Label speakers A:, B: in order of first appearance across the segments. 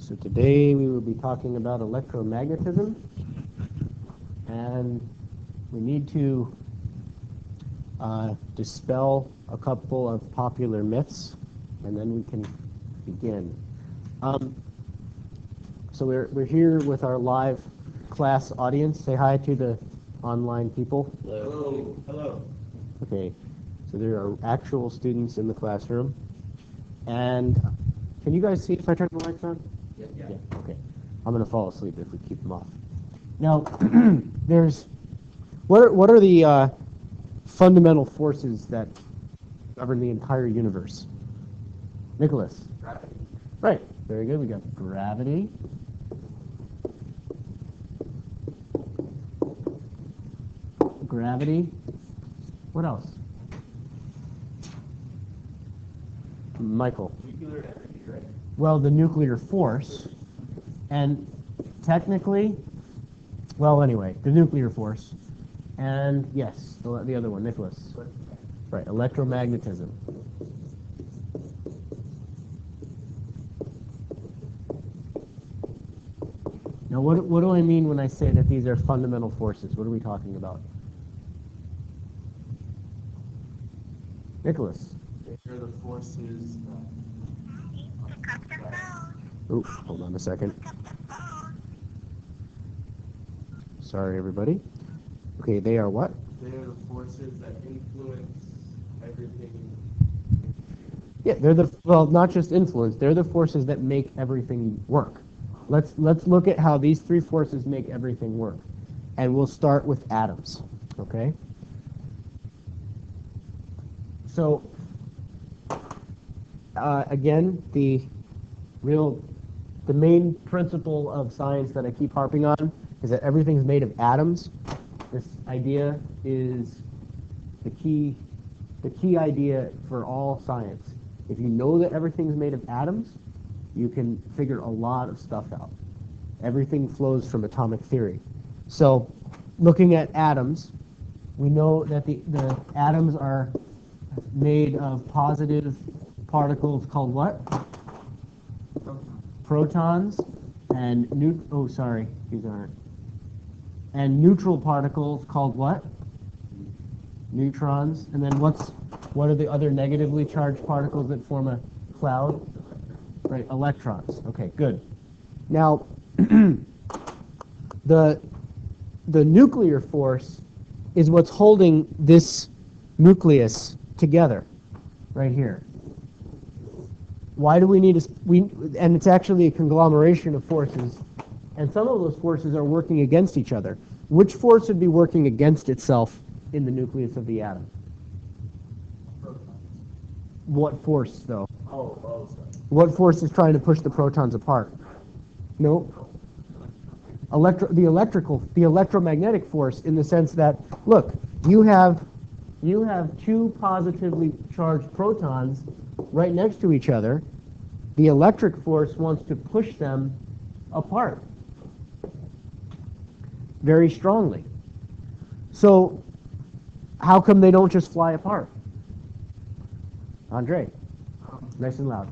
A: So today we will be talking about electromagnetism, and we need to dispel a couple of popular myths, and then we can begin. So we're here with our live class audience. Say hi to the online people.
B: Hello. Hello.
A: Okay, so there are actual students in the classroom. And can you guys see if I turn the lights on?
B: Yeah.
A: Okay. I'm going to fall asleep if we keep them off. Now, what are the fundamental forces that govern the entire universe? Nicholas?
B: Gravity.
A: Right. Very good. We got gravity. Gravity. What else? Michael?
B: Nuclear energy, right?
A: Well, the nuclear force. And technically, well, anyway, the nuclear force. And yes, the other one, Nicholas. Right, electromagnetism. Now, what do I mean when I say that these are fundamental forces? What are we talking about? Nicholas.
B: They're the forces
A: Oh, hold on a second. Sorry, everybody. Okay, they are what?
B: they're the forces that influence everything.
A: Yeah, well, not just influence. They're the forces that make everything work. Let's look at how these three forces make everything work, and we'll start with atoms. Okay. So again, the main principle of science that I keep harping on is that everything's made of atoms. This idea is the key idea for all science. If you know that everything's made of atoms, you can figure a lot of stuff out. Everything flows from atomic theory. So looking at atoms, we know that the atoms are made of positive particles called what? Protons. And these aren't. And neutral particles called what? Neutrons. And then what are the other negatively charged particles that form a cloud? Right, electrons. Okay, good. Now, the nuclear force is what's holding this nucleus together, right here. Why do we need and it's actually a conglomeration of forces, and some of those forces are working against each other. Which force would be working against itself in the nucleus of the atom? What force, though?
B: Sorry.
A: What force is trying to push the protons apart? No. The electromagnetic force, in the sense that, look, you have two positively charged protons right next to each other. The electric force wants to push them apart very strongly. So how come they don't just fly apart? Andre, nice and loud.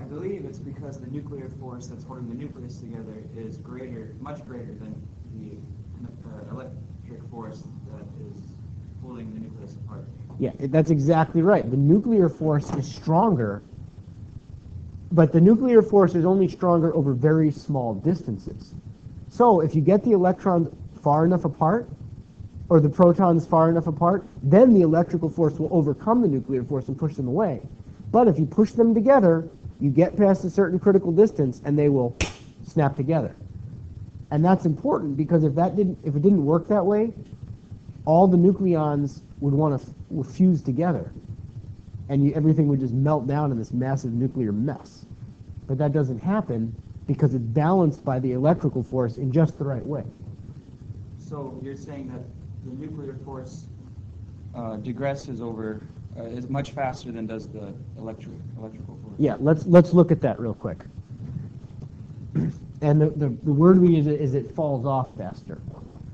C: I believe it's because the nuclear force that's holding the nucleus together is much greater than the electric force that is holding the nucleus apart.
A: Yeah, that's exactly right. The nuclear force is stronger, but the nuclear force is only stronger over very small distances. So if you get the electrons far enough apart, or the protons far enough apart, then the electrical force will overcome the nuclear force and push them away. But if you push them together, you get past a certain critical distance and they will snap together. And that's important, because if it didn't work that way, all the nucleons would fuse together, and everything would just melt down in this massive nuclear mess. But that doesn't happen because it's balanced by the electrical force in just the right way.
C: So you're saying that the nuclear force digresses is much faster than does the electrical force.
A: Yeah, let's look at that real quick. And the word we use is it falls off faster.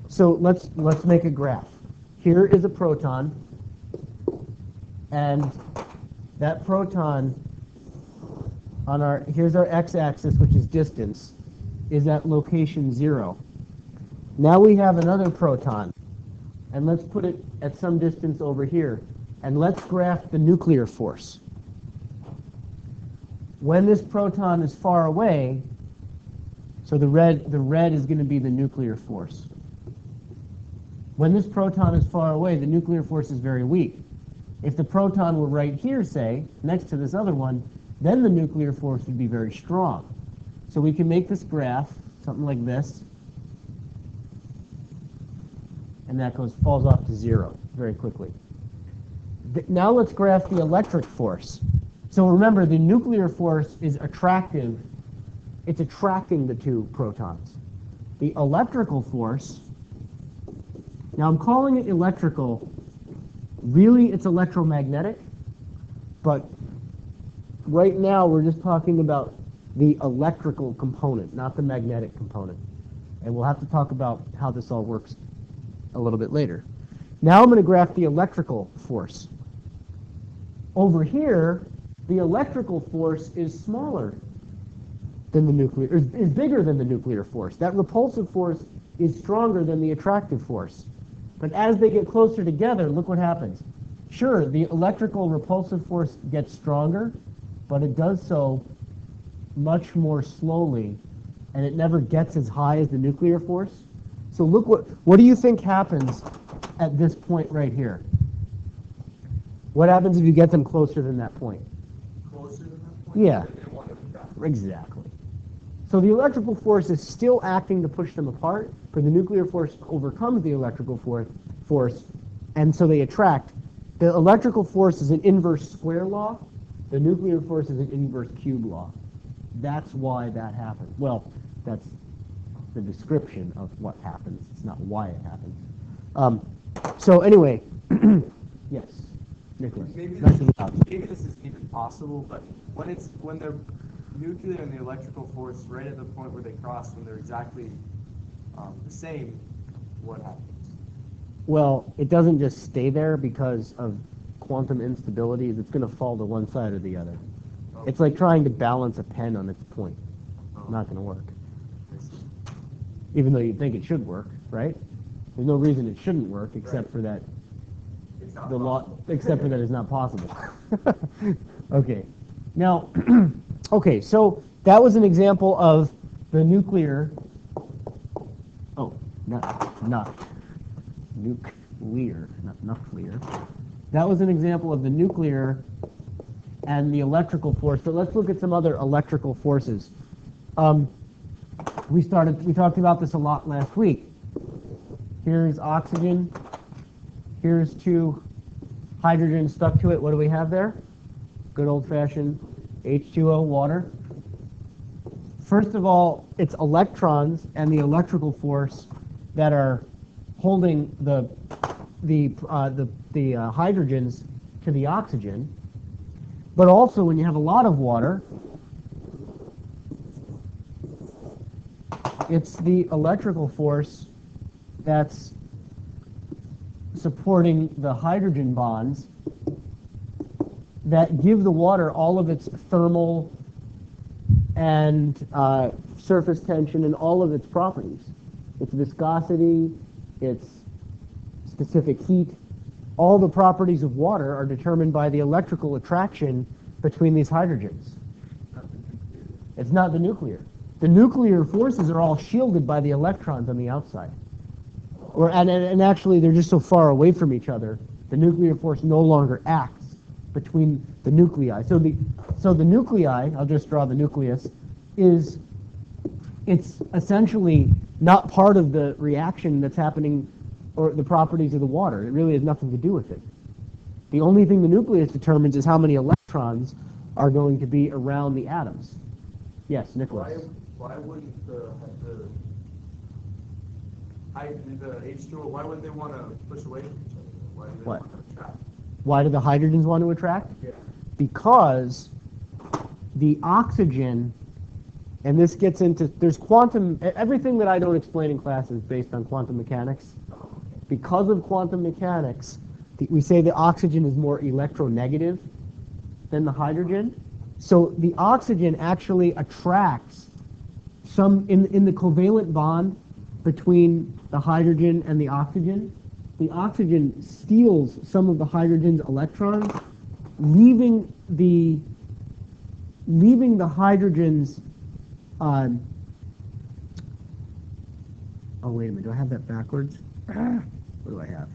A: So let's make a graph. Here is a proton, and that proton here's our x-axis, which is distance, is at location 0. Now we have another proton, and let's put it at some distance over here, and let's graph the nuclear force. When this proton is far away, so the red is going to be the nuclear force. When this proton is far away, the nuclear force is very weak. If the proton were right here, say, next to this other one, then the nuclear force would be very strong. So we can make this graph, something like this, and that falls off to 0 very quickly. Now let's graph the electric force. So remember, the nuclear force is attractive. It's attracting the two protons. The electrical force, now I'm calling it electrical. Really, it's electromagnetic, but right now we're just talking about the electrical component, not the magnetic component. And we'll have to talk about how this all works a little bit later. Now I'm going to graph the electrical force. Over here, the electrical force is smaller than the nuclear, is bigger than the nuclear force. That repulsive force is stronger than the attractive force. But as they get closer together, look what happens. Sure, the electrical repulsive force gets stronger, but it does so much more slowly, and it never gets as high as the nuclear force. So look, what do you think happens at this point right here? What happens if you get them closer than that point?
B: Closer than that point?
A: Yeah,
B: They want to attract.
A: exactly. So the electrical force is still acting to push them apart, but the nuclear force overcomes the electrical force, and so they attract. The electrical force is an inverse square law. The nuclear force is an inverse cube law. That's why that happens. Well, that's the description of what happens. It's not why it happens. So anyway, yes, Nicholas.
C: Maybe
A: Nice and loud.
C: maybe this isn't even possible, but when the nuclear and the electrical force right at the point where they cross, when they're exactly the same, what happens?
A: Well, it doesn't just stay there because of quantum instabilities. It's going to fall to one side or the other.
C: Oh.
A: It's like trying to balance a pen on its point.
C: Oh.
A: Not going to work. Even though you'd think it should work, right? There's no reason it shouldn't work except for that
B: It's not
A: the law,
B: possible.
A: except for that it's not possible. Okay. Now, okay, so that was an example of the nuclear. Oh, not nuclear, not nuclear. That was an example of the nuclear and the electrical force. But let's look at some other electrical forces. We talked about this a lot last week. Here's oxygen. Here's two hydrogen stuck to it. What do we have there? Good old-fashioned H2O, water. First of all, it's electrons and the electrical force that are holding the hydrogens to the oxygen. But also, when you have a lot of water, it's the electrical force that's supporting the hydrogen bonds that give the water all of its thermal and surface tension and all of its properties. Its viscosity, its specific heat, all the properties of water are determined by the electrical attraction between these hydrogens. It's not the nuclear. The nuclear forces are all shielded by the electrons on the outside. And actually, they're just so far away from each other, the nuclear force no longer acts between the nuclei. So the nuclei, I'll just draw the nucleus, it's essentially not part of the reaction that's happening or the properties of the water. It really has nothing to do with it. The only thing the nucleus determines is how many electrons are going to be around the atoms. Yes, Nicholas.
B: Why wouldn't the H2O, why wouldn't they want to push away from each other? Why do they
A: What?
B: want to attract?
A: Why do the hydrogens want to attract?
B: Yeah.
A: Because the oxygen, and this gets into, there's quantum, everything that I don't explain in class is based on quantum mechanics. Because of quantum mechanics, we say the oxygen is more electronegative than the hydrogen. So the oxygen actually attracts some, in the covalent bond between the hydrogen and the oxygen steals some of the hydrogen's electrons, leaving the hydrogens. Oh, wait a minute. Do I have that backwards? What do I have?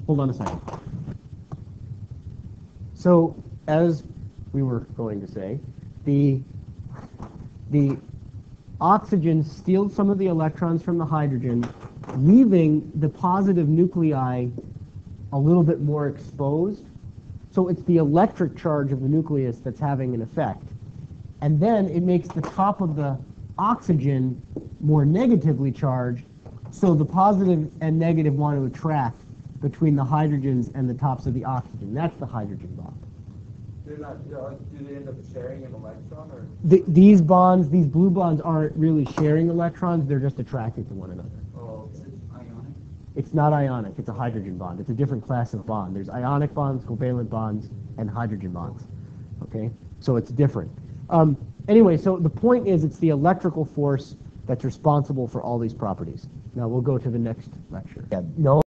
A: Hold on a second. So, as we were going to say, the oxygen steals some of the electrons from the hydrogen, leaving the positive nuclei a little bit more exposed. So it's the electric charge of the nucleus that's having an effect. And then it makes the top of the oxygen more negatively charged, so the positive and negative want to attract between the hydrogens and the tops of the oxygen. That's the hydrogen bond.
B: They're not, do they end up sharing an electron, or?
A: These bonds, these blue bonds, aren't really sharing electrons, they're just attracted to one another.
B: Oh,
C: Is it ionic?
A: It's not ionic, it's a hydrogen bond. It's a different class of bond. There's ionic bonds, covalent bonds, and hydrogen bonds. Okay? So it's different. Anyway, so the point is it's the electrical force that's responsible for all these properties. Now we'll go to the next lecture. Yeah, no.